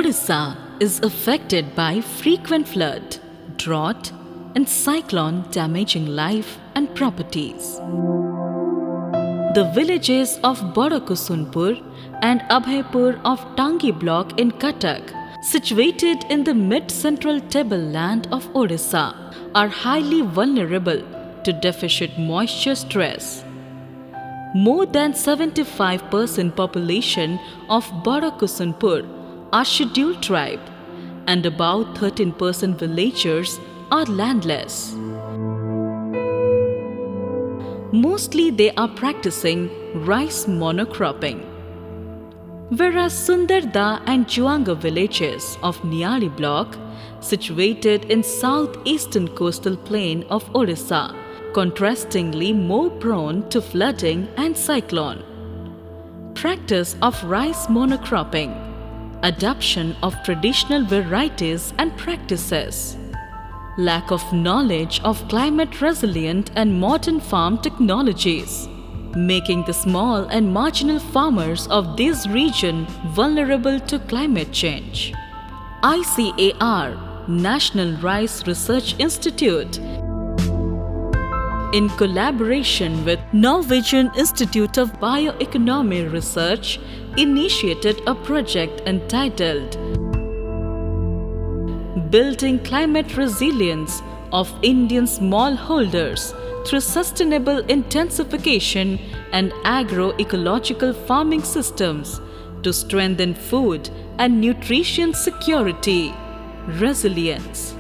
Odisha is affected by frequent flood, drought, and cyclone damaging life and properties. The villages of Bodakusunpur and Abhaipur of Tangi block in Cuttack, situated in the mid-central tableland of Odisha, are highly vulnerable to deficit moisture stress. More than 75% population of Bodakusunpur are scheduled tribe and about 13% villagers are landless. Mostly they are practicing rice monocropping. Whereas Sundarda and Juanga villages of Niali block, situated in southeastern coastal plain of Odisha, contrastingly more prone to flooding and cyclone. Practice of rice monocropping, adoption of traditional varieties and practices, lack of knowledge of climate resilient and modern farm technologies, making the small and marginal farmers of this region vulnerable to climate change. ICAR, National Rice Research Institute, in collaboration with Norwegian Institute of Bioeconomy Research, initiated a project entitled Building Climate Resilience of Indian Smallholders through Sustainable Intensification and Agroecological Farming Systems to Strengthen Food and Nutrition Security, Resilience.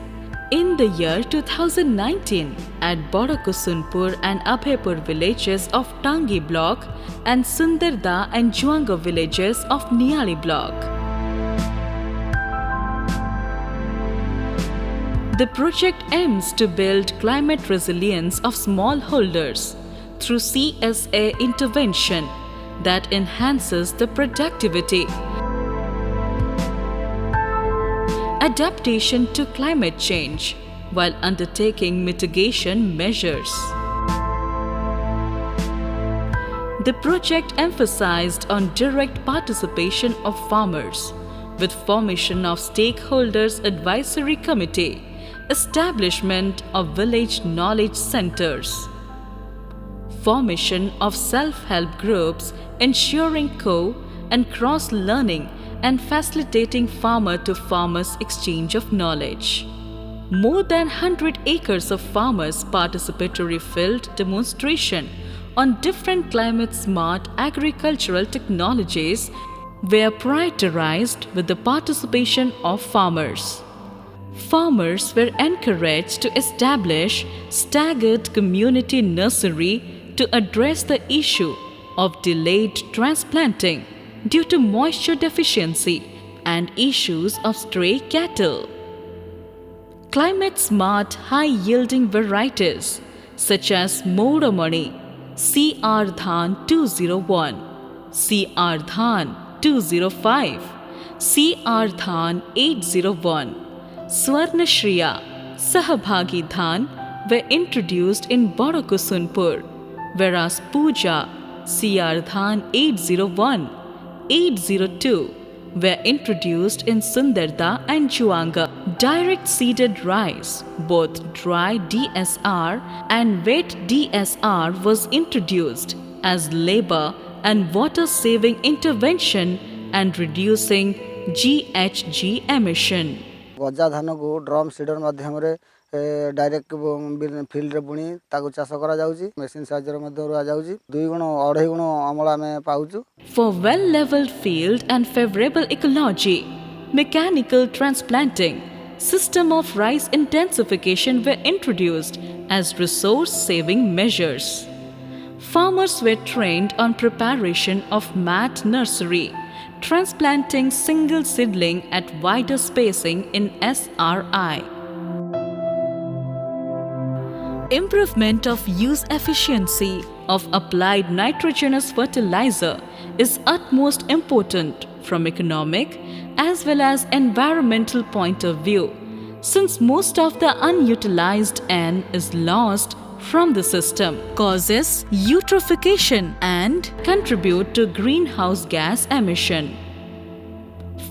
In the year 2019, at Bodakusunpur and Abhaipur villages of Tangi block and Sundarda and Juanga villages of Niali block, the project aims to build climate resilience of smallholders through CSA intervention that enhances the productivity, adaptation to climate change while undertaking mitigation measures. The project emphasized on direct participation of farmers with formation of Stakeholders Advisory Committee, establishment of village knowledge centers, formation of self-help groups ensuring co- and cross-learning and facilitating farmer-to-farmers exchange of knowledge. More than 100 acres of farmers' participatory field demonstration on different climate-smart agricultural technologies were prioritized with the participation of farmers. Farmers were encouraged to establish staggered community nursery to address the issue of delayed transplanting due to moisture deficiency and issues of stray cattle. Climate-smart high-yielding varieties such as Moramani, CR Dhan 201, CR Dhan 205, CR Dhan 801, Swarnashriya, Sahabhagi Dhan were introduced in Bodakusunpur, whereas Puja, CR Dhan 801, 802 were introduced in Sundarda and Juanga. Direct seeded rice, both dry DSR and wet DSR, was introduced as labor and water saving intervention and reducing GHG emission. गजा धान को drum seeder माध्यम रे direct field रे बुणी ताको चाष करा जाउची machine साहाय्य रे मध्ये रा जाउची 2 गुण 2.5 गुण अमला में पाउचू. For well leveled field and favorable ecology, mechanical transplanting, system of rice intensification were introduced as resource saving measures. Farmers were trained on preparation of mat nursery, transplanting single seedling at wider spacing in SRI. Improvement of use efficiency of applied nitrogenous fertilizer is utmost important from economic as well as environmental point of view, since most of the unutilized N is lost from the system, causes eutrophication and contribute to greenhouse gas emission.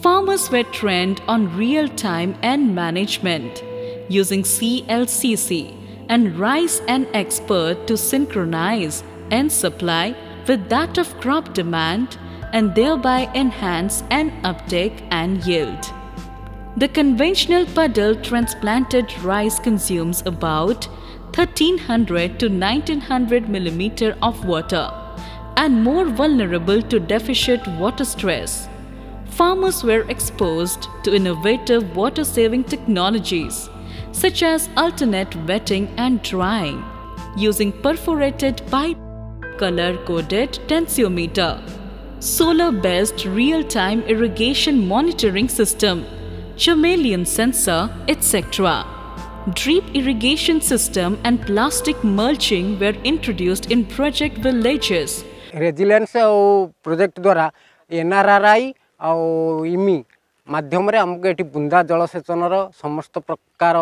Farmers were trained on real-time and management using CLCC and rice and expert to synchronize and supply with that of crop demand and thereby enhance an uptake and yield. The conventional puddle transplanted rice consumes about 1300 to 1900 mm of water and more vulnerable to deficit water stress. Farmers were exposed to innovative water-saving technologies such as alternate wetting and drying using perforated pipe, color-coded tensiometer, solar-based real-time irrigation monitoring system, chameleon sensor, etc. Drip irrigation system and plastic mulching were introduced in project villages. Resilience project द्वारा एनआरआरआई Emmy माध्यम आमको ये बुंदा जलसेचन समस्त प्रकार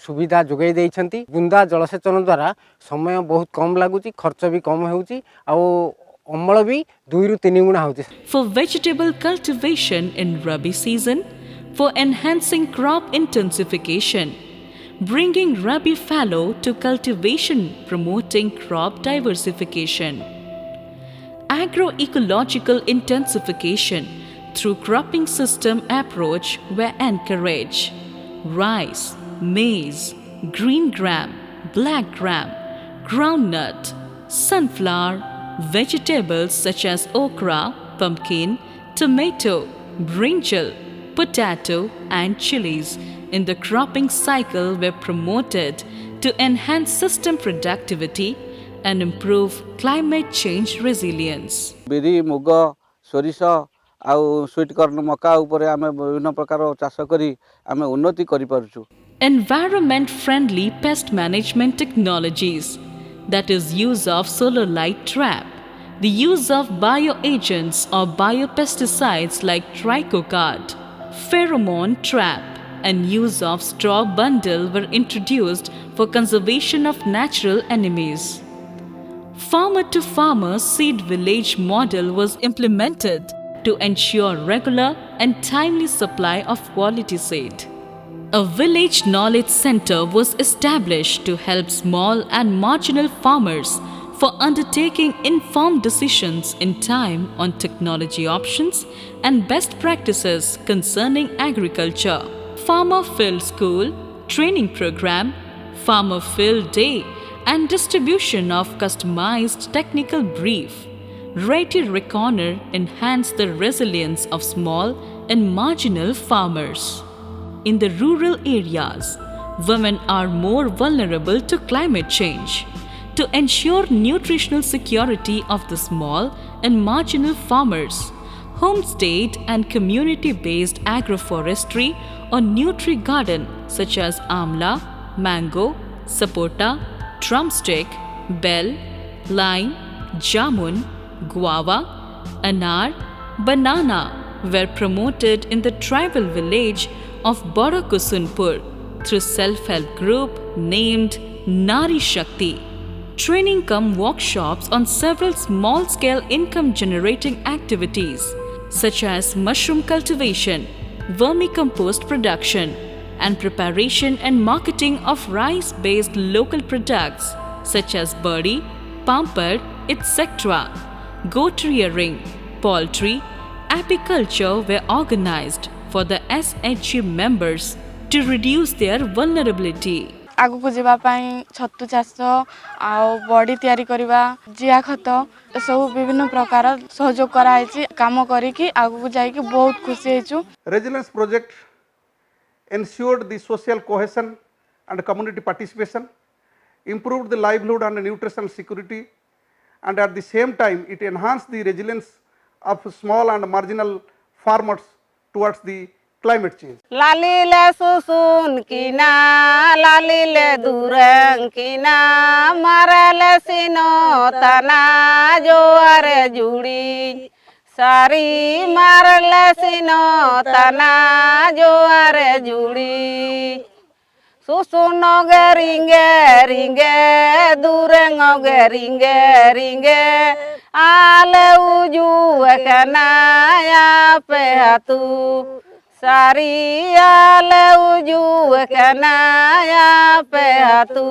सुविधा जोगाई देइछंती। बुंदा जलसेचन द्वारा समय बहुत कम लगुच, खर्च भी कम होउची, अमल भी 2 ରୁ 3 गुणा होउची। For vegetable cultivation in Rabi season, for enhancing crop intensification, bringing Rabi fallow to cultivation, promoting crop diversification. Agroecological intensification through cropping system approach were encouraged. Rice, maize, green gram, black gram, groundnut, sunflower, vegetables such as okra, pumpkin, tomato, brinjal, potato and chilies in the cropping cycle were promoted to enhance system productivity and improve climate change resilience. बिरी मुग सोरिष आउ sweet corn मका उपरे आमे विभिन्न प्रकार चाष करी आमे उन्नति करि परछु। Environment friendly pest management technologies, that is use of solar light trap, the use of bioagents or biopesticides like trichocard, pheromone trap and use of straw bundle were introduced for conservation of natural enemies. Farmer to farmer seed village model was implemented to ensure regular and timely supply of quality seed. A village knowledge center was established to help small and marginal farmers for undertaking informed decisions in time on technology options and best practices concerning agriculture. Farmer Field School, Training Program, Farmer Field Day and distribution of customized technical brief, rated recorder enhance the resilience of small and marginal farmers. In the rural areas, women are more vulnerable to climate change. To ensure nutritional security of the small and marginal farmers, homestead and community-based agroforestry or nutri-garden such as amla, mango, sapota, drumstick, bell, lime, jamun, guava, anar, banana were promoted in the tribal village of Badakusunpur through self-help group named Nari Shakti. Training cum workshops on several small-scale income-generating activities such as mushroom cultivation, vermicompost production, and preparation and marketing of rice-based local products such as birdi, pampad, etc. Goat rearing, poultry, apiculture were organized for the SHG members to reduce their vulnerability. आगु को जीवा पाई छत्तु चाष आ body तयारी करबा जिया खत सब विभिन्न प्रकार सहयोग कराई काम करिकि आगु को जाई कि बहुत खुशी हेचु। Resilience project ensured the social cohesion and community participation, improved the livelihood and nutritional security, and at the same time it enhanced the resilience of small and marginal farmers towards the climate change. लालीले सुसुन किना लालीले दूरंग किना मरले सिनो तना जोआरे जुड़ी सारी मरले सिनो तना जोआरे जुड़ी सुसुनो गे रिंगे दूरंग गे रिंगे आले उजू कना या पे हातू सारियाल उजू कनाया पे हतू